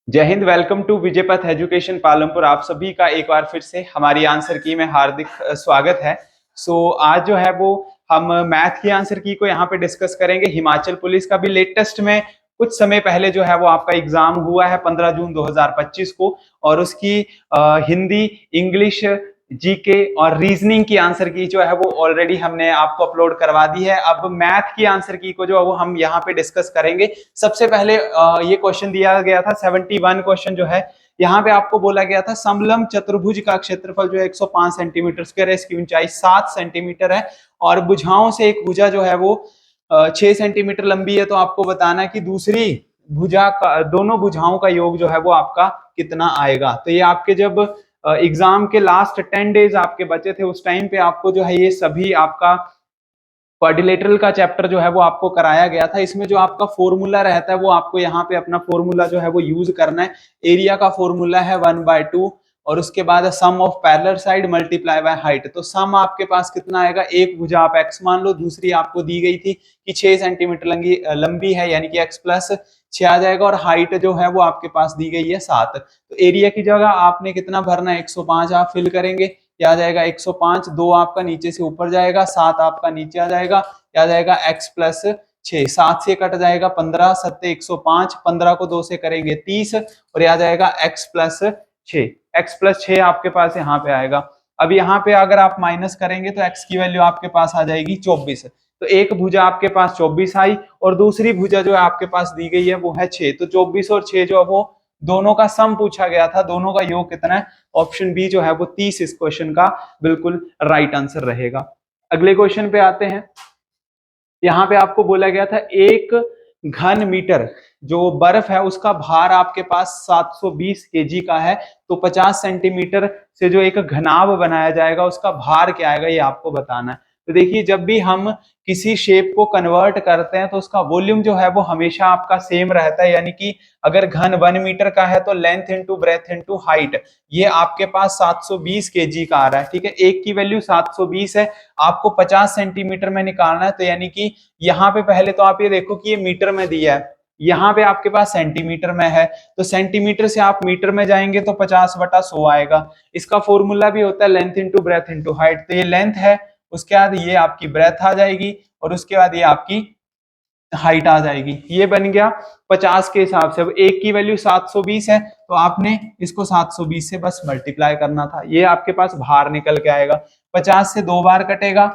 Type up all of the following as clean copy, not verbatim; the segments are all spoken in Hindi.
जय हिंद। वेलकम टू विजय पथ एजुकेशन पालमपुर। आप सभी का एक बार फिर से हमारी आंसर की में हार्दिक स्वागत है। आज जो है वो हम मैथ की आंसर की को यहाँ पे डिस्कस करेंगे। हिमाचल पुलिस का भी लेटेस्ट में कुछ समय पहले जो है वो आपका एग्जाम हुआ है 15 जून 2025 को, और उसकी हिंदी, इंग्लिश, जीके और रीजनिंग की आंसर की जो है वो ऑलरेडी हमने आपको अपलोड करवा दी है। अब मैथ की आंसर की को जो है वो हम यहाँ पे डिस्कस करेंगे। सबसे पहले ये क्वेश्चन दिया गया था 71 क्वेश्चन जो है यहाँ पे आपको बोला गया था समलंब चतुर्भुज का क्षेत्रफल जो है 105 सेंटीमीटर स्क्वायर है, इसकी ऊंचाई 7 सेंटीमीटर है और भुजाओं से एक भुजा जो है वो 6 सेंटीमीटर लंबी है। तो आपको बताना है कि दूसरी भुजा का, दोनों भुजाओं का योग जो है वो आपका कितना आएगा। तो ये आपके जब एग्जाम के लास्ट 10 डेज आपके बचे थे उस टाइम पे आपको जो है ये सभी आपका क्वाड्रिलेटरल का चैप्टर जो है वो आपको कराया गया था। इसमें जो आपका फॉर्मूला रहता है वो आपको यहाँ पे अपना फॉर्मूला जो है वो यूज करना है। एरिया का फॉर्मूला है 1/2 और उसके बाद sum of parallel side multiply by height. तो सम आपके पास कितना आएगा, एक भुजा आप x मान लो, दूसरी आपको दी गई थी कि 6 सेंटीमीटर लंबी है यानी कि x प्लस 6 आ जाएगा, और हाइट जो है वो आपके पास दी गई है 7। तो एरिया की जगह आपने कितना भरना है, 105 आप फिल करेंगे, क्या आ जाएगा 105, 2 आपका नीचे से ऊपर जाएगा, 7 आपका नीचे आ जाएगा, क्या आ जाएगा x प्लस 6, 7 से कट जाएगा 15, 7 105, 15 को 2 से करेंगे 30 और यह आ जाएगा x प्लस 6। x प्लस 6 आपके पास यहाँ पे आएगा। अब यहाँ पे अगर आप माइनस करेंगे तो x की वैल्यू आपके पास आ जाएगी 24। तो एक भुजा आपके पास 24 आई और दूसरी भुजा जो है आपके पास दी गई है वो है 6। तो 24 और 6 जो है वो दोनों का सम पूछा गया था, दोनों का योग कितना है, ऑप्शन बी जो है वो 30 इस क्वेश्चन का बिल्कुल राइट आंसर रहेगा। अगले क्वेश्चन पे आते हैं। यहाँ पे आपको बोला गया था एक घन मीटर जो बर्फ है उसका भार आपके पास 720 केजी का है, तो 50 सेंटीमीटर से जो एक घनाभ बनाया जाएगा उसका भार क्या आएगा, ये आपको बताना है। तो देखिए, जब भी हम किसी शेप को कन्वर्ट करते हैं तो उसका वॉल्यूम जो है वो हमेशा आपका सेम रहता है, यानी कि अगर घन 1 मीटर का है तो length into breadth into height, ये आपके पास 720 केजी का आ रहा है। ठीक है, एक की वैल्यू 720 है, आपको 50 सेंटीमीटर में निकालना है। तो यानी कि यहाँ पे पहले तो आप ये देखो कि ये मीटर में दिया है, यहाँ पे आपके पास सेंटीमीटर में है, तो सेंटीमीटर से आप मीटर में जाएंगे तो 50/100 आएगा। इसका फॉर्मूला भी होता है length into breadth into height. तो ये लेंथ है, उसके बाद ये आपकी ब्रेथ आ जाएगी और उसके बाद ये आपकी हाइट आ जाएगी। ये बन गया 50 के हिसाब से। अब एक की वैल्यू 720 है तो आपने इसको 720 से बस मल्टीप्लाई करना था, ये आपके पास भार निकल के आएगा। 50 से 2 बार कटेगा,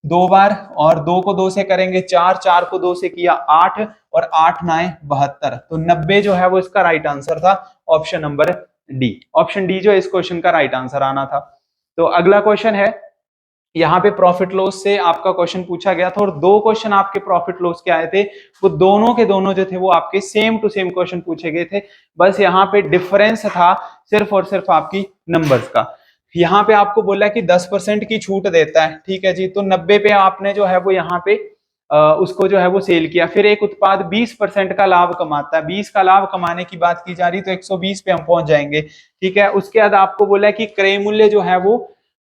2 बार, और 2 को 2 से करेंगे 4, 4 को 2 से किया 8 और 8 9 72। तो 90 जो है वो इसका राइट आंसर था, option number D. Option D जो इस क्वेश्चन का राइट आंसर आना था। तो अगला क्वेश्चन है, यहाँ पे प्रॉफिट लॉस से आपका क्वेश्चन पूछा गया था और 2 क्वेश्चन आपके प्रॉफिट लॉस के आए थे, वो दोनों के दोनों जो थे वो आपके सेम टू सेम क्वेश्चन पूछे गए थे। बस यहाँ पे डिफरेंस था सिर्फ और सिर्फ आपकी नंबर्स का। यहाँ पे आपको बोला कि 10% की छूट देता है, ठीक है जी, तो 90 पे आपने जो है वो यहाँ पे उसको जो है वो सेल किया। फिर एक उत्पाद 20% का लाभ कमाता है, 20 का लाभ कमाने की बात की जा रही, तो 120 पे हम पहुंच जाएंगे। ठीक है, उसके बाद आपको बोला कि क्रय मूल्य जो है वो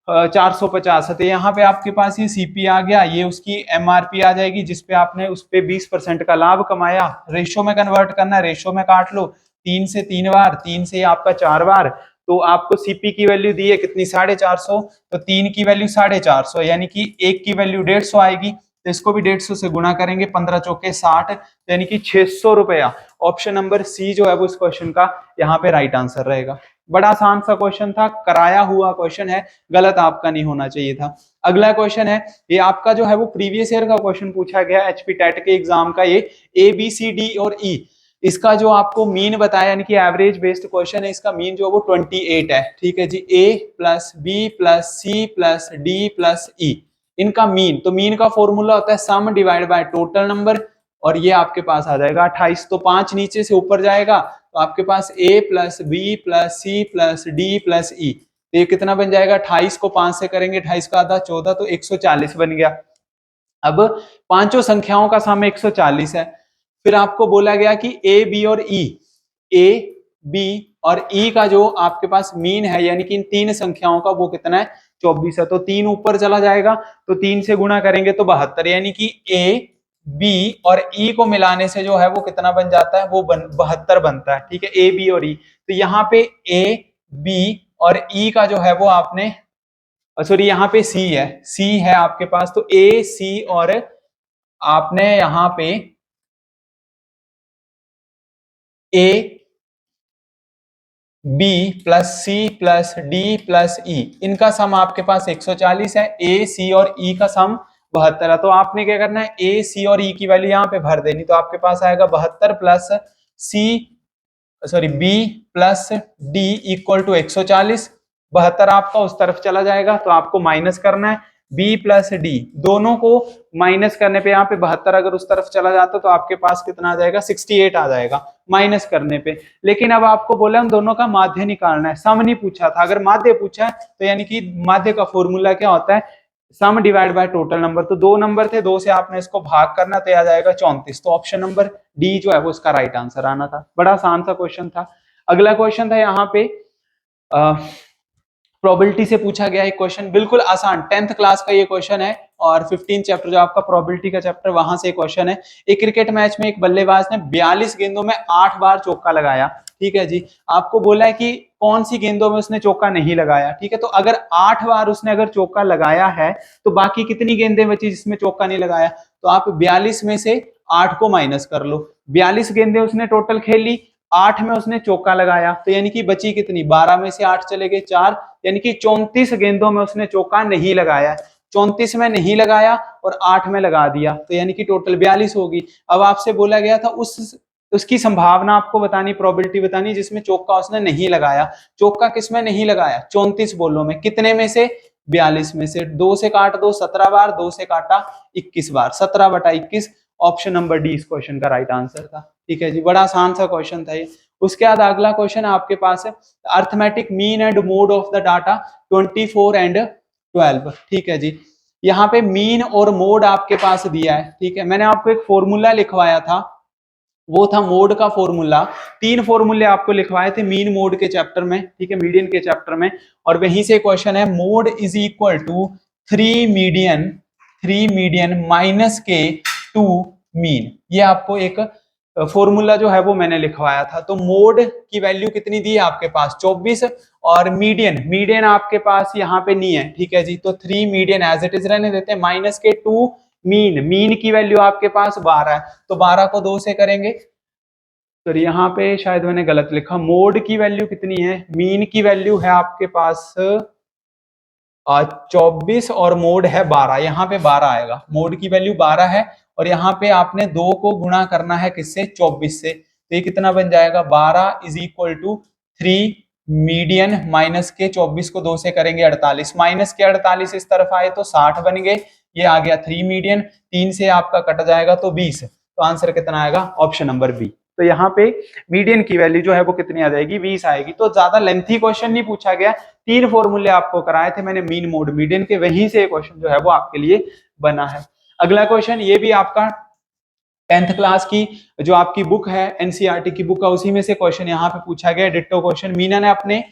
450 है, तो यहाँ पे आपके पास ये सीपी आ गया, ये उसकी एमआरपी आ जाएगी जिसपे आपने उस पे 20% का लाभ कमाया। रेशो में कन्वर्ट करना है, रेशो में काट लो, 3 से 3 बार, 3 से आपका 4 बार, तो आपको सीपी की वैल्यू दी है कितनी, 450, तो 3 की वैल्यू 450 यानी कि 1 की वैल्यू 150 आएगी, तो इसको भी 150 से गुणा करेंगे, 15 चौके 60, यानी कि 600 रुपया। ऑप्शन नंबर सी जो है वो इस क्वेश्चन का यहाँ पे राइट आंसर रहेगा। बड़ा आसान सा क्वेश्चन था, कराया हुआ क्वेश्चन है, गलत आपका नहीं होना चाहिए था। अगला क्वेश्चन है, ये आपका जो है वो प्रीवियस ईयर का क्वेश्चन पूछा गया एचपी टेट के एग्जाम का, ये ए बी सी डी और ई, इसका जो आपको मीन बताया, यानी कि एवरेज बेस्ड क्वेश्चन है, इसका मीन जो वो 28 है। ठीक है जी, A plus B plus C plus D plus E, इनका मीन, तो मीन का फॉर्मूला होता है sum divide by total number, और ये आपके पास आ जाएगा 28। तो 5 नीचे से ऊपर जाएगा तो आपके पास a plus B plus C plus D plus E, तो ये कितना बन जाएगा, 28 को 5 से करेंगे, 28 का आधा 14, तो 140 बन गया। अब पांचों संख्याओं का सम 140 है। फिर आपको बोला गया कि ए बी और ई, ए बी और ई का जो आपके पास मीन है, यानी कि इन 3 संख्याओं का वो कितना है, 24 है। तो 3 ऊपर चला जाएगा, तो 3 से गुणा करेंगे तो 72, यानी कि ए बी और ई को मिलाने से जो है वो कितना बन जाता है, वो 72 बनता है। ठीक है, ए बी और ई। तो यहाँ पे ए बी और ई का जो है वो आपने, सॉरी यहाँ पे सी है, सी है आपके पास, तो ए सी और आपने यहाँ पे A B plus C plus D plus E, इनका सम आपके पास 140 है। ए सी और ई का सम 72 है। तो आपने क्या करना है, ए सी और ई की वैल्यू यहाँ पे भर देनी। तो आपके पास आएगा 72 plus C, sorry B plus D equal to 140। 72 आपका उस तरफ चला जाएगा तो आपको माइनस करना है, बी प्लस डी दोनों को माइनस करने पे यहाँ पे 72 अगर उस तरफ चला जाता तो आपके पास कितना आ जाएगा, 68 आ जाएगा माइनस करने पे। लेकिन अब आपको बोला हम दोनों का माध्य निकालना है, सम नहीं पूछा था। अगर माध्य पूछा है तो यानी कि माध्य का फॉर्मूला क्या होता है, sum divide by total number. तो दो नंबर थे, दो से आपने इसको भाग करना तो आ जाएगा 34। तो ऑप्शन नंबर डी जो है वो इसका राइट आंसर आना था। बड़ा आसान सा क्वेश्चन था। अगला क्वेश्चन था यहाँ पे प्रोबेबिलिटी से पूछा गया एक क्वेश्चन, बिल्कुल आसान, 10th क्लास का ये क्वेश्चन है और 15 चैप्टर जो आपका प्रोबेबिलिटी का चैप्टर, वहां से क्वेश्चन है। एक क्रिकेट मैच में एक बल्लेबाज ने 42 गेंदों में 8 बार चौका लगाया। ठीक है जी, आपको बोला है कि कौन सी गेंदों में उसने चौका नहीं लगाया। ठीक है, तो अगर 8 बार उसने अगर चौका लगाया है तो बाकी कितनी गेंदें बची जिसमें चौका नहीं लगाया। तो आप 42 में से 8 को माइनस कर लो। 42 गेंदें उसने टोटल खेल ली, 8 में उसने चौका लगाया, तो यानी कि बची कितनी, 12 में से 8 चले गए 4, यानी कि 34 गेंदों में उसने चौका नहीं लगाया। 34 में नहीं लगाया और 8 में लगा दिया, तो यानी कि टोटल 42 होगी। अब आपसे बोला गया था उसकी संभावना आपको बतानी, प्रोबेबिलिटी बतानी जिसमें चौका उसने नहीं लगाया। चौका किसमें नहीं लगाया, 34 बॉलों में, कितने में से, 42 में से। 2 से काट दो 17 बार, 2 से काटा 21 बार, 17/21। ऑप्शन नंबर डी इस क्वेश्चन का राइट आंसर था। ठीक है जी, बड़ा आसान सा क्वेश्चन था ये। उसके बाद अगला क्वेश्चन आपके पास है arithmetic mean and mode of the data 24 and 12। ठीक है जी, यहाँ पे मीन और मोड आपके पास दिया है। ठीक है, मैंने आपको एक फॉर्मूला लिखवाया था, वो था मोड का फॉर्मूला। 3 फॉर्मूले आपको लिखवाए थे मीन मोड के चैप्टर में, ठीक है, मीडियन के चैप्टर में। और वहीं से क्वेश्चन है, mode is equal to 3 median minus के 2 मीन। ये आपको एक फॉर्मूला जो है वो मैंने लिखवाया था। तो मोड की वैल्यू कितनी दी है आपके पास, 24, और मीडियन आपके पास यहाँ पे नहीं है। ठीक है जी, तो 3 मीडियन एज इट इज रहने देते हैं, माइनस के 2 मीन की वैल्यू आपके पास 12 है, तो 12 को 2 से करेंगे। तो यहाँ पे शायद मैंने गलत लिखा, मोड की वैल्यू कितनी है, मीन की वैल्यू है आपके पास 24 और मोड है 12, यहाँ पे 12 आएगा, मोड की वैल्यू 12 है और यहाँ पे आपने 2 को गुणा करना है किससे, 24 से। तो ये कितना बन जाएगा, 12 is equal to 3 median minus के 24 को 2 से करेंगे 48, माइनस के 48 इस तरफ आए तो 60 बन गए। ये आ गया 3 मीडियन, 3 से आपका कट जाएगा तो 20। तो आंसर कितना आएगा, ऑप्शन नंबर बी। तो यहाँ पे मीडियन की वैल्यू जो है वो कितनी आ जाएगी, 20 आएगी। तो ज्यादा लेंथी क्वेश्चन नहीं पूछा गया, 3 फॉर्मूले आपको कराए थे मैंने मीन मोड मीडियन के, वहीं से क्वेश्चन जो है वो आपके लिए बना है। अगला क्वेश्चन, ये भी आपका 10th क्लास की जो आपकी बुक है, एनसीईआरटी की बुक है, उसी में से क्वेश्चन यहाँ पे पूछा गया, डिट्टो क्वेश्चन। मीना ने अपने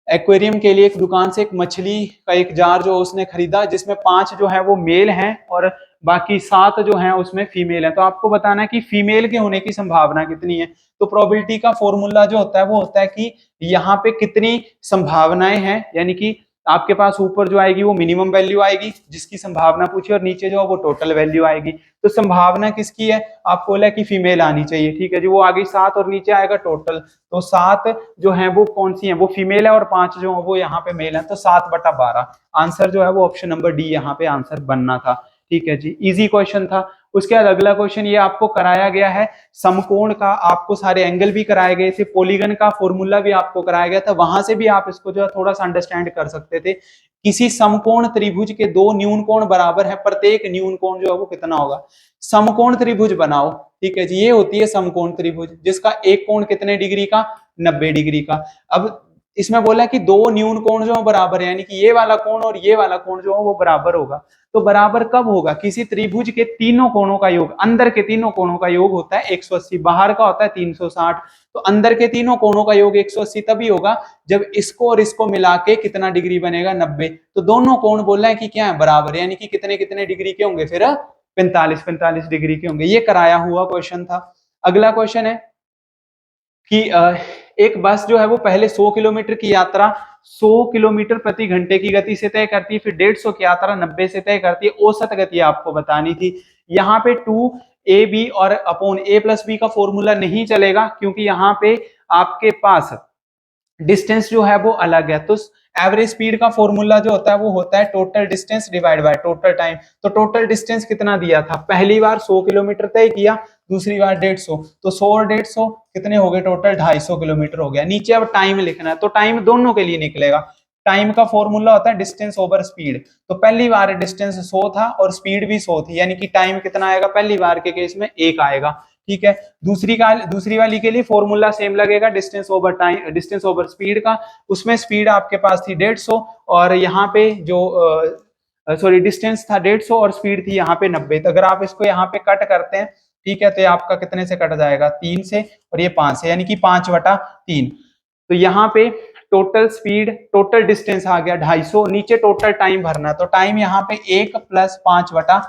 एक्वेरियम के लिए एक दुकान से एक मछली का एक जार जो उसने खरीदा, जिसमें 5 जो है वो मेल हैं और बाकी 7 जो हैं उसमें फीमेल हैं। तो आपको बताना है कि फीमेल के होने की संभावना कितनी है। तो प्रोबेबिलिटी का फॉर्मूला जो होता है वो होता है कि यहाँ पे कितनी संभावनाएं हैं, यानी कि आपके पास ऊपर जो आएगी वो मिनिमम वैल्यू आएगी जिसकी संभावना पूछी, और नीचे जो है वो टोटल वैल्यू आएगी। तो संभावना किसकी है, आपको बोला कि फीमेल आनी चाहिए। ठीक है जी, वो आगे 7 और नीचे आएगा टोटल। तो 7 जो है वो कौन सी है, वो फीमेल है और 5 जो है वो यहाँ पे मेल है, तो 7/12 आंसर जो है वो ऑप्शन नंबर डी यहाँ पे आंसर बनना था। ठीक है जी, इजी क्वेश्चन था। उसके बाद अगला क्वेश्चन ये आपको कराया गया है समकोण का, आपको सारे एंगल भी कराए गए थे, पॉलीगन का फॉर्मूला भी आपको कराया गया था, वहां से भी आप इसको जो है थोड़ा सा अंडरस्टैंड कर सकते थे। किसी समकोण त्रिभुज के 2 न्यून कोण बराबर है, प्रत्येक न्यून कोण जो है वो कितना होगा। समकोण त्रिभुज बनाओ, ठीक है जी, ये होती है समकोण त्रिभुज, जिसका एक कोण कितने डिग्री का, 90 डिग्री का। अब इसमें बोला कि 2 न्यून कोण जो बराबर है, यानी कि ये वाला कोण और ये वाला कोण जो है वो बराबर होगा। तो बराबर कब होगा, किसी त्रिभुज के तीनों कोणों का योग, अंदर के तीनों कोणों का योग होता है 180, बाहर का होता है 360। तो अंदर के तीनों कोणों का योग 180 तभी होगा जब इसको और इसको मिला के कितना डिग्री बनेगा, 90। तो दोनों कोण बोल रहे हैं कि क्या है, बराबर, यानी कि कितने कितने डिग्री के होंगे फिर, 45 डिग्री के होंगे। ये कराया हुआ क्वेश्चन था। अगला क्वेश्चन है कि एक बस जो है वो पहले 100 किलोमीटर की यात्रा 100 किलोमीटर प्रति घंटे की गति से तय करती है, फिर 150 की यात्रा 90 से तय करती है। औसत गति आपको बतानी थी। यहाँ पे 2ab और अपॉन a प्लस बी का फॉर्मूला नहीं चलेगा, क्योंकि यहाँ पे आपके पास डिस्टेंस जो है वो अलग है। तो एवरेज स्पीड का फॉर्मूला जो होता है वो होता है total distance divide by total time. तो टोटल डिस्टेंस कितना दिया था, पहली बार 100 किलोमीटर तय किया, दूसरी बार 150, तो 100 और 150 कितने हो गए, टोटल 250 किलोमीटर हो गया। नीचे अब टाइम लिखना है, तो टाइम दोनों के लिए निकलेगा। टाइम का फॉर्मूला होता है डिस्टेंस ओवर स्पीड। तो पहली बार डिस्टेंस 100 था और स्पीड भी 100 थी, यानी कि टाइम कितना आएगा, पहली बार के केस में 1 आएगा। ठीक है, दूसरी वाली के लिए फॉर्मूला सेम लगेगा, distance over time, distance over speed का। उसमें स्पीड आपके पास थी 150 और यहाँ पे जो सॉरी डिस्टेंस था 150 और स्पीड थी यहाँ पे 90। तो अगर आप इसको यहाँ पे कट करते हैं, ठीक है, तो ये आपका कितने से कट जाएगा, 3 से, और ये 5 से, यानी कि 5/3। तो यहाँ पे टोटल स्पीड, टोटल डिस्टेंस आ गया 250, नीचे टोटल टाइम भरना। तो टाइम यहाँ पे 1 + 5/3,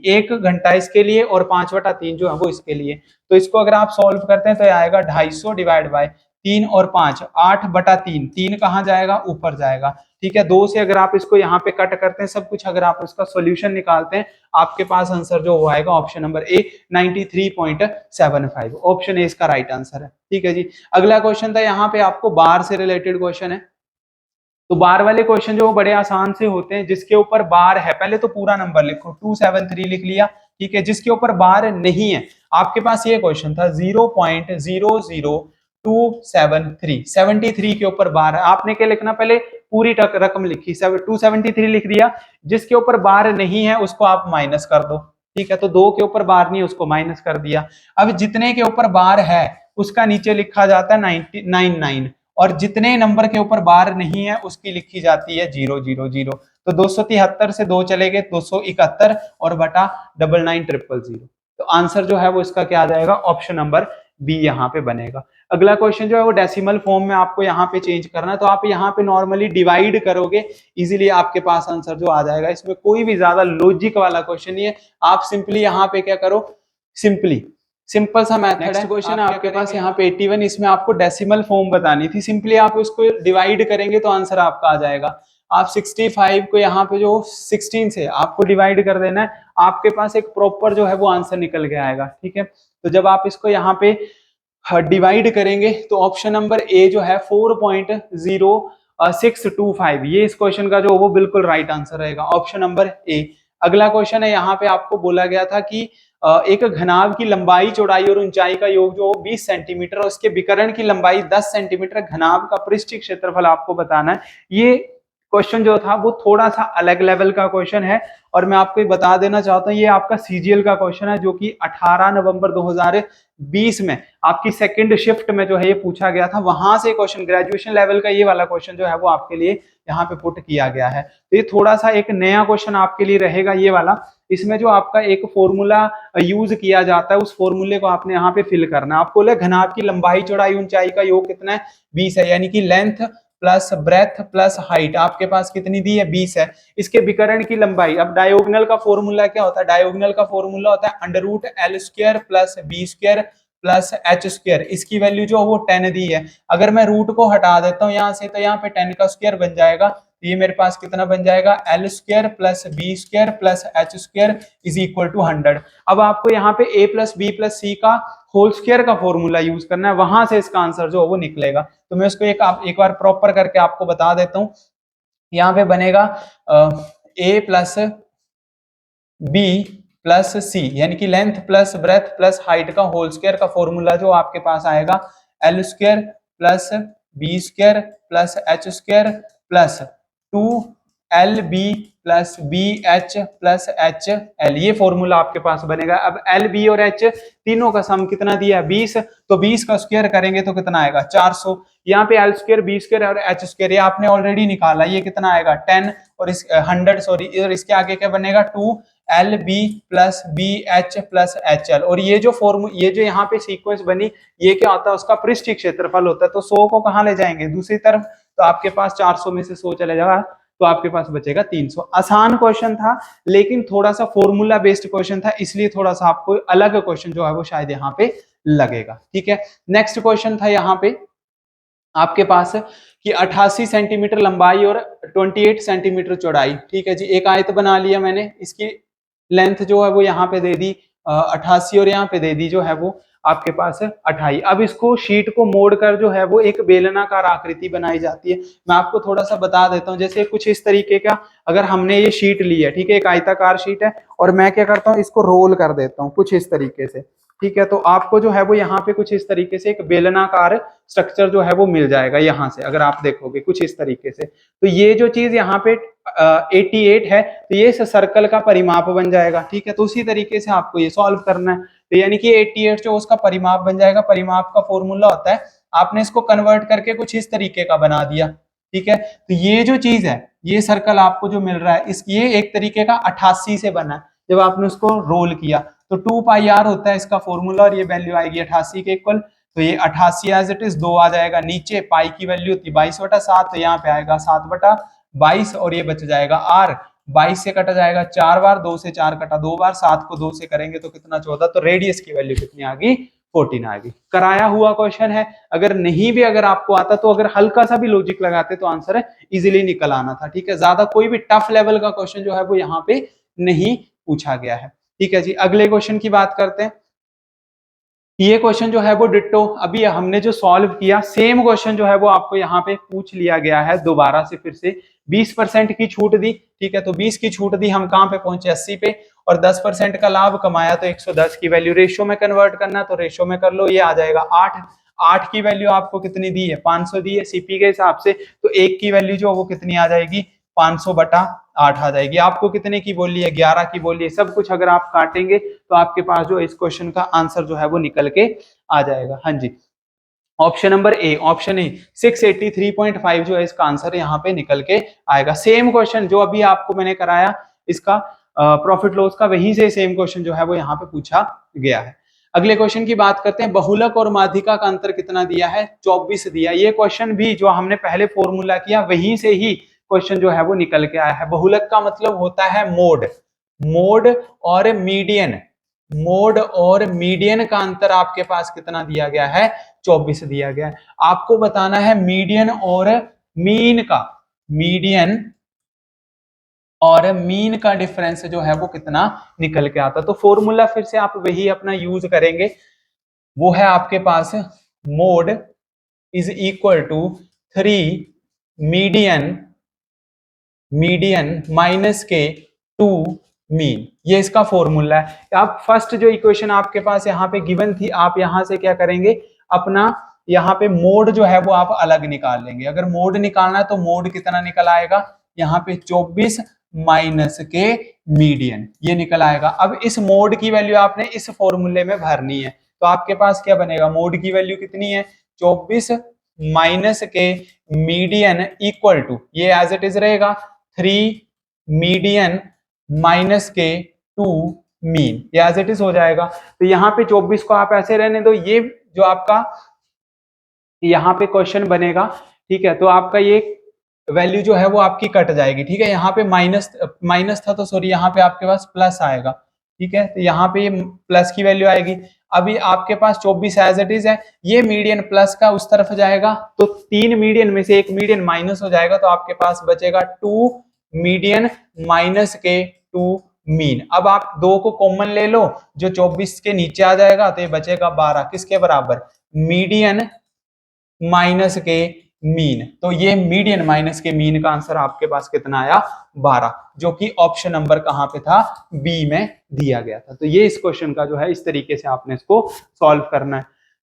1 घंटा इसके लिए और 5/3 जो है वो इसके लिए। तो इसको अगर आप सॉल्व करते हैं तो आएगा 250 डिवाइड बाय 3 और 5, 8/3। 3 कहाँ जाएगा, ऊपर जाएगा। ठीक है, 2 से अगर आप इसको यहाँ पे कट करते हैं सब कुछ, अगर आप इसका सोल्यूशन निकालते हैं, आपके पास आंसर जो वो आएगा option number A 93.75। Option A इसका राइट आंसर है। ठीक है जी। अगला क्वेश्चन था, यहाँ पे आपको बार से रिलेटेड क्वेश्चन है। तो बार वाले क्वेश्चन जो बड़े आसान से होते हैं, जिसके ऊपर बार है, पहले तो पूरा नंबर लिखो, 273 लिख लिया। ठीक है, जिसके ऊपर बार नहीं है, आपके पास ये क्वेश्चन था 0.00273, 73 के ऊपर बार है। आपने क्या लिखना, पहले पूरी रकम लिखी, 273 लिख दिया। जिसके ऊपर बार नहीं है उसको आप माइनस कर दो। ठीक है, तो 2 के ऊपर बार नहीं है उसको माइनस कर दिया। अब जितने के ऊपर बार है उसका नीचे लिखा जाता है 99, और जितने नंबर के ऊपर बार नहीं है उसकी लिखी जाती है 000। तो 273 से 2 चले गए, 271 और बटा 99,900। तो आंसर जो है वो इसका क्या आ जाएगा, ऑप्शन नंबर बी यहाँ पे बनेगा। अगला क्वेश्चन जो है वो डेसिमल फॉर्म में आपको यहाँ पे चेंज करना है। तो आप यहाँ पे नॉर्मली डिवाइड करोगे, इजीली आपके पास आंसर जो आ जाएगा। इसमें कोई भी ज्यादा लॉजिक वाला क्वेश्चन नहीं है। आप सिंपली यहाँ पे क्या करो, सिंपल सा मेथड है। नेक्स्ट क्वेश्चन है आपके पास यहाँ पे 81, इसमें आपको डेसिमल फॉर्म बतानी थी। सिंपली आप उसको डिवाइड करेंगे तो आंसर आपका आ जाएगा। आप 65 को यहाँ पे जो 16 से आपको डिवाइड कर देना है, आपके पास एक प्रॉपर जो है वो आंसर निकल के आएगा। ठीक है, तो जब आप इसको यहाँ पे डिवाइड करेंगे तो ऑप्शन नंबर ए जो है 4.0625, ये इस क्वेश्चन का जो वो बिल्कुल राइट आंसर रहेगा, ऑप्शन नंबर ए। अगला क्वेश्चन है, यहाँ पे आपको बोला गया था कि एक घनाभ की लंबाई, चौड़ाई और ऊंचाई का योग जो 20 सेंटीमीटर और उसके विकर्ण की लंबाई 10 सेंटीमीटर, घनाभ का पृष्ठीय क्षेत्रफल आपको बताना है। ये क्वेश्चन जो था वो थोड़ा सा अलग लेवल का क्वेश्चन है, और मैं आपको बता देना चाहता हूँ ये आपका सीजीएल का क्वेश्चन है, जो कि 18 नवंबर 2020 में आपकी सेकंड शिफ्ट में जो है ये पूछा गया था। वहां से क्वेश्चन, ग्रेजुएशन लेवल का ये वाला क्वेश्चन जो है वो आपके लिए यहाँ पे पुट किया गया है। तो ये थोड़ा सा एक नया क्वेश्चन आपके लिए रहेगा ये वाला। इसमें जो आपका एक फॉर्मूला यूज किया जाता है, उस फॉर्मूले को आपने यहाँ पे फिल करना है। आपको घनाभ की लंबाई, चौड़ाई, ऊंचाई का योग कितना है, 20 है, यानी कि length plus breadth plus height आपके पास कितनी दी है, 20 है। इसके विकर्ण की लंबाई, अब डायगोनल का फॉर्मूला क्या होता है, डायगोनल का फॉर्मूला होता है √L² plus B² plus H²। इसकी वैल्यू जो वो 10 दी है। अगर मैं रूट को हटा देता हूँ यहाँ से, तो यहाँ पे 10 का स्क्वायर बन जाएगा। ये मेरे पास कितना बन जाएगा, L² plus B² plus H² is equal to 100। अब आपको यहाँ पे a plus B plus C का होल स्क्वायर का फॉर्मूला यूज करना है, वहां से इसका आंसर जो वो निकलेगा। तो मैं उसको एक बार प्रॉपर करके आपको बता देता हूँ। यहाँ पे बनेगा a प्लस बी प्लस सी, यानी कि length plus breadth plus height का होल स्क्वायर का फॉर्मूला जो आपके पास आएगा, L² plus B² plus H² plus 2LB plus BH plus HL, ये फॉर्मूला आपके पास बनेगा। अब LB और H तीनों का सम कितना दिया है, 20, तो 20 का स्क्वायर करेंगे तो कितना आएगा, 400। यहाँ पे L² B² और H² ये आपने ऑलरेडी निकाला, ये कितना आएगा 10 और इस 100 सॉरी, और इसके आगे क्या बनेगा 2LB plus BH plus HL। और ये जो यहाँ पे सीक्वेंस बनी, ये क्या होता है, उसका पृष्ठीय क्षेत्रफल होता है। तो 100 को कहाँ ले जाएंगे, दूसरी तरफ, तो आपके पास 400 में से 100 चले जाएगा, तो आपके पास बचेगा 300। आसान क्वेश्चन था लेकिन थोड़ा सा फॉर्मूला बेस्ड क्वेश्चन था, इसलिए थोड़ा सा आपको अलग क्वेश्चन जो है वो शायद यहाँ पे लगेगा। ठीक है, नेक्स्ट क्वेश्चन था यहाँ पे आपके पास कि 88 सेंटीमीटर लंबाई और 28 सेंटीमीटर चौड़ाई। ठीक है जी, एक आयत बना लिया मैंने, इसकी लेंथ जो है वो यहाँ पे दे दी 88 और यहाँ पे दे दी जो है वो आपके पास 28। अब इसको शीट को मोड़कर जो है वो एक बेलनाकार आकृति बनाई जाती है। मैं आपको थोड़ा सा बता देता हूँ, जैसे कुछ इस तरीके का अगर हमने ये शीट ली है, ठीक है, एक आयताकार शीट है और मैं क्या करता हूँ इसको रोल कर देता हूँ कुछ इस तरीके से। ठीक है, तो आपको जो है वो यहाँ पे कुछ इस तरीके से एक बेलनाकार स्ट्रक्चर जो है वो मिल जाएगा यहाँ से, अगर आप देखोगे कुछ इस तरीके से। तो ये जो चीज यहाँ पे 88 है, तो ये सर्कल का परिमाप बन जाएगा। ठीक है, तो उसी तरीके से आपको ये सॉल्व करना है। तो यानी कि 88 जो उसका परिमाप बन जाएगा, परिमाप का फॉर्मूला होता है, आपने इसको कन्वर्ट करके कुछ इस तरीके का बना दिया। ठीक है, तो ये जो चीज है, ये सर्कल आपको जो मिल रहा है, इस ये एक तरीके का 88 से बना है। जब आपने उसको रोल किया तो 2 पाई आर होता है इसका फॉर्मूला, और ये वैल्यू आएगी 88 के इक्वल। तो ये 88 एज इट इज 2 आ जाएगा नीचे, पाई की वैल्यू होती है 22/7, तो यहाँ पे आएगा 7/22 और ये बच जाएगा आर। 22 से कटा जाएगा 4 बार, 2 से 4 कटा 2 बार, 7 को 2 से करेंगे तो कितना 14। तो रेडियस की वैल्यू कितनी आ गई 14 आ गई। कराया हुआ क्वेश्चन है, अगर नहीं भी अगर आपको आता तो अगर हल्का सा भी लॉजिक लगाते तो आंसर इजीली निकल आना था। ठीक है, ज्यादा कोई भी टफ लेवल का क्वेश्चन जो है वो यहाँ पे नहीं पूछा गया है। ठीक है जी, अगले क्वेश्चन की बात करते हैं। ये क्वेश्चन जो है वो डिट्टो अभी हमने जो सॉल्व किया, सेम क्वेश्चन जो है वो आपको यहाँ पे पूछ लिया गया है दोबारा से फिर से। 20% की छूट दी, ठीक है, तो 20 की छूट दी, हम कहाँ पे पहुंचे 80 पे, और 10% का लाभ कमाया तो 110 की वैल्यू रेशियो में कन्वर्ट करना, तो रेशियो में कर लो, ये आ जाएगा 8। 8 की वैल्यू आपको कितनी दी है 500 दी है सीपी के हिसाब से, तो 1 की वैल्यू जो वो कितनी आ जाएगी 500/8 आ जाएगी। आपको कितने की बोली है 11 की बोली है। सब कुछ अगर आप काटेंगे तो आपके पास जो इस क्वेश्चन का आंसर जो है वो निकल के आ जाएगा। हाँ जी, option number A, option A 683.5 जो है इसका आंसर यहाँ पे निकल के आएगा। सेम क्वेश्चन जो अभी आपको मैंने कराया इसका प्रॉफिट लॉस का, वहीं से सेम क्वेश्चन जो है वो यहाँ पे पूछा गया है। अगले क्वेश्चन की बात करते हैं। बहुलक और माध्यिका का अंतर कितना दिया है 24 दिया। ये क्वेश्चन भी जो हमने पहले फॉर्मूला किया वहीं से ही क्वेश्चन जो है वो निकल के आया है। बहुलक का मतलब होता है मोड, मोड और मीडियन, मोड और मीडियन का अंतर आपके पास कितना दिया गया है 24 दिया गया है। आपको बताना है मीडियन और मीन का, मीडियन और मीन का डिफरेंस जो है वो कितना निकल के आता। तो फॉर्मूला फिर से आप वही अपना यूज करेंगे, वो है आपके पास mode is equal to 3 median, median minus के 2 मीन। ये इसका फॉर्मूला है। आप फर्स्ट जो इक्वेशन आपके पास यहाँ पे गिवन थी, आप यहाँ से क्या करेंगे, अपना यहाँ पे मोड जो है वो आप अलग निकाल लेंगे। अगर मोड निकालना है तो मोड कितना निकल आएगा यहाँ पे 24 माइनस के मीडियन, ये निकल आएगा। अब इस मोड की वैल्यू आपने इस फॉर्मूले में भरनी है, तो आपके पास क्या बनेगा, मोड की वैल्यू कितनी है 24 माइनस के मीडियन इक्वल टू, ये एज इट इज रहेगा 3 मीडियन माइनस के 2 मीन, ये एज इट इज हो जाएगा। तो यहाँ पे 24 को आप ऐसे रहने दो, ये जो आपका यहाँ पे क्वेश्चन बनेगा, ठीक है, तो आपका ये वैल्यू जो है वो आपकी कट जाएगी। ठीक है, यहाँ पे माइनस था तो सॉरी यहाँ पे आपके पास प्लस आएगा। ठीक है, तो यहाँ पे प्लस की वैल्यू आएगी। अभी आपके पास 24 एज इट इज है, ये मीडियन प्लस का उस तरफ जाएगा तो 3 मीडियन में से एक मीडियन माइनस हो जाएगा, तो आपके पास बचेगा 2 मीडियन माइनस के 2 मीन। अब आप 2 को कॉमन ले लो, जो 24 के नीचे आ जाएगा तो ये बचेगा 12, किसके बराबर, मीडियन माइनस के मीन। तो ये मीडियन माइनस के मीन का आंसर आपके पास कितना आया 12, जो कि ऑप्शन नंबर कहां पे था बी में दिया गया था। तो ये इस क्वेश्चन का जो है इस तरीके से आपने इसको सॉल्व करना है।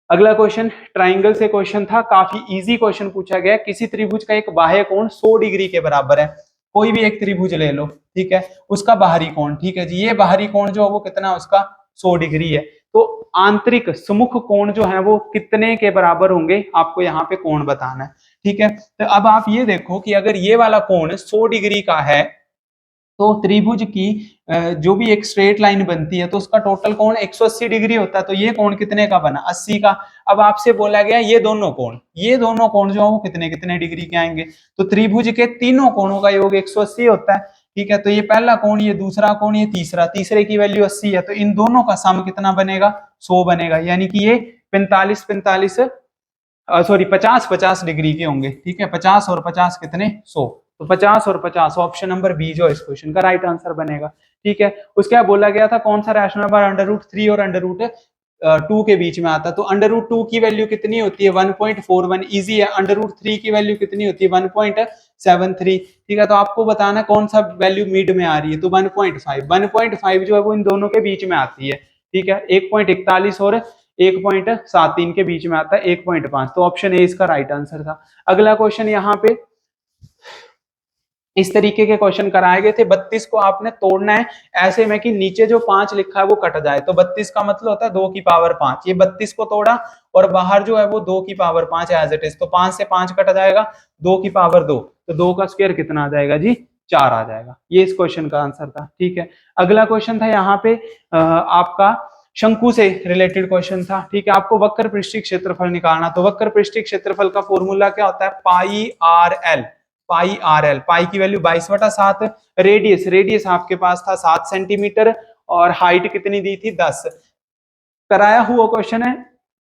अगला क्वेश्चन ट्राइंगल से क्वेश्चन था, काफी इजी क्वेश्चन पूछा गया। किसी त्रिभुज का एक बाह्य कोण 100 डिग्री के बराबर है, कोई भी एक त्रिभुज ले लो, ठीक है, उसका बाहरी कोण, ठीक है जी, ये बाहरी कोण जो है वो कितना उसका 100 डिग्री है। तो आंतरिक सुमुख कोण जो है वो कितने के बराबर होंगे, आपको यहाँ पे कोण बताना है। ठीक है, तो अब आप ये देखो कि अगर ये वाला कोण 100 डिग्री का है, तो त्रिभुज की जो भी एक स्ट्रेट लाइन बनती है तो उसका टोटल कोण 180 डिग्री होता है। तो ये कोण कितने का बना, 80 का। अब आपसे बोला गया ये दोनों कोण जो है वो कितने कितने डिग्री के आएंगे। तो त्रिभुज के तीनों कोणों का योग 180 होता है। ठीक है, तो ये पहला कोण, ये दूसरा कोण, ये तीसरा, तीसरे की वैल्यू 80 है, तो इन दोनों का सम कितना बनेगा, 100 बनेगा। यानी कि ये 50-50 डिग्री के होंगे। ठीक है, 50 और 50 कितने, 100। तो 50 और 50, ऑप्शन नंबर बी जो इस क्वेश्चन का राइट आंसर बनेगा। ठीक है, उसके बाद बोला गया था कौन सा रैशनल नंबर √3 और √2 के बीच में आता है। तो √2 की वैल्यू कितनी होती है, 1.41, इजी है। √3 की वैल्यू कितनी होती है, 1.73। ठीक है, तो आपको बताना कौन सा वैल्यू मिड में आ रही है। तो 1.5 जो है वो इन दोनों के बीच में आती है। ठीक है, 1.41 और 1.73 के बीच में आता है 1.5। तो ऑप्शन ए इसका राइट आंसर था। अगला क्वेश्चन यहाँ पे इस तरीके के क्वेश्चन कराए गए थे। 32 को आपने तोड़ना है ऐसे में कि नीचे जो 5 लिखा है वो कट जाए। तो 32 का मतलब होता है 2 की पावर 5। ये 32 को तोड़ा और बाहर जो है वो 2 की पावर 5 एज इट इज। तो 5 से 5 कट जाएगा, 2 की पावर 2। तो 2 का स्क्वायर कितना आ जाएगा जी, 4 आ जाएगा। ये इस क्वेश्चन का आंसर था। ठीक है, अगला क्वेश्चन था यहाँ पे आपका शंकु से रिलेटेड क्वेश्चन था। ठीक है, आपको वक्र पृष्ठीय क्षेत्रफल निकालना। तो वक्र पृष्ठीय क्षेत्रफल का फॉर्मूला क्या होता है, पाई पाई की वैल्यू 22/7। रेडियस आपके पास था 7 सेंटीमीटर और हाइट कितनी दी थी, 10। कराया हुआ क्वेश्चन है,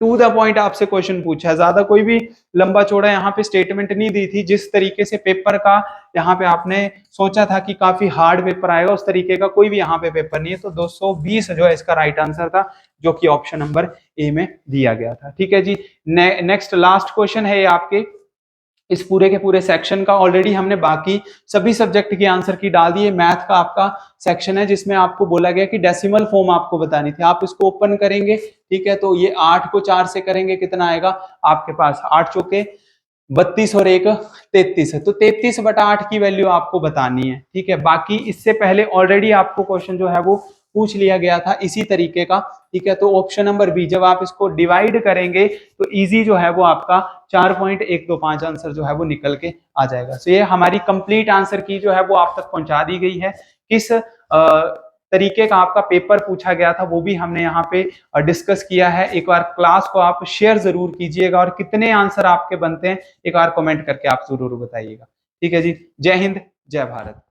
टू द पॉइंट आपसे क्वेश्चन पूछा है, ज्यादा कोई भी लंबा चौड़ा यहाँ पे स्टेटमेंट नहीं दी थी। जिस तरीके से पेपर का यहाँ पे आपने सोचा था कि काफी हार्ड पेपर आएगा, उस तरीके का कोई भी यहाँ पे पेपर नहीं है। तो 220 जो है इसका राइट आंसर था, जो कि ऑप्शन नंबर ए में दिया गया था। ठीक है जी, नेक्स्ट लास्ट क्वेश्चन है ये आपके इस पूरे के पूरे सेक्शन का। ऑलरेडी हमने बाकी सभी सब्जेक्ट की आंसर की डाल दी है। मैथ का आपका सेक्शन है जिसमें आपको बोला गया कि डेसिमल फॉर्म आपको बतानी थी। आप इसको ओपन करेंगे, ठीक है, तो ये 8 को 4 से करेंगे कितना आएगा आपके पास, 8 चौके 32 और 1 33 है। तो 33/8 की वैल्यू आपको बतानी है। ठीक है, बाकी इससे पहले ऑलरेडी आपको क्वेश्चन जो है वो पूछ लिया गया था इसी तरीके का। ठीक है, तो ऑप्शन नंबर बी, जब आप इसको डिवाइड करेंगे तो इजी जो है वो आपका 4.125 आंसर जो है वो निकल के आ जाएगा। तो ये हमारी कंप्लीट आंसर की जो है वो आप तक पहुंचा दी गई है। किस तरीके का आपका पेपर पूछा गया था वो भी हमने यहाँ पे डिस्कस किया है। एक बार क्लास को आप शेयर जरूर कीजिएगा और कितने आंसर आपके बनते हैं एक बार कमेंट करके आप जरूर बताइएगा। ठीक है जी, जय हिंद, जय भारत।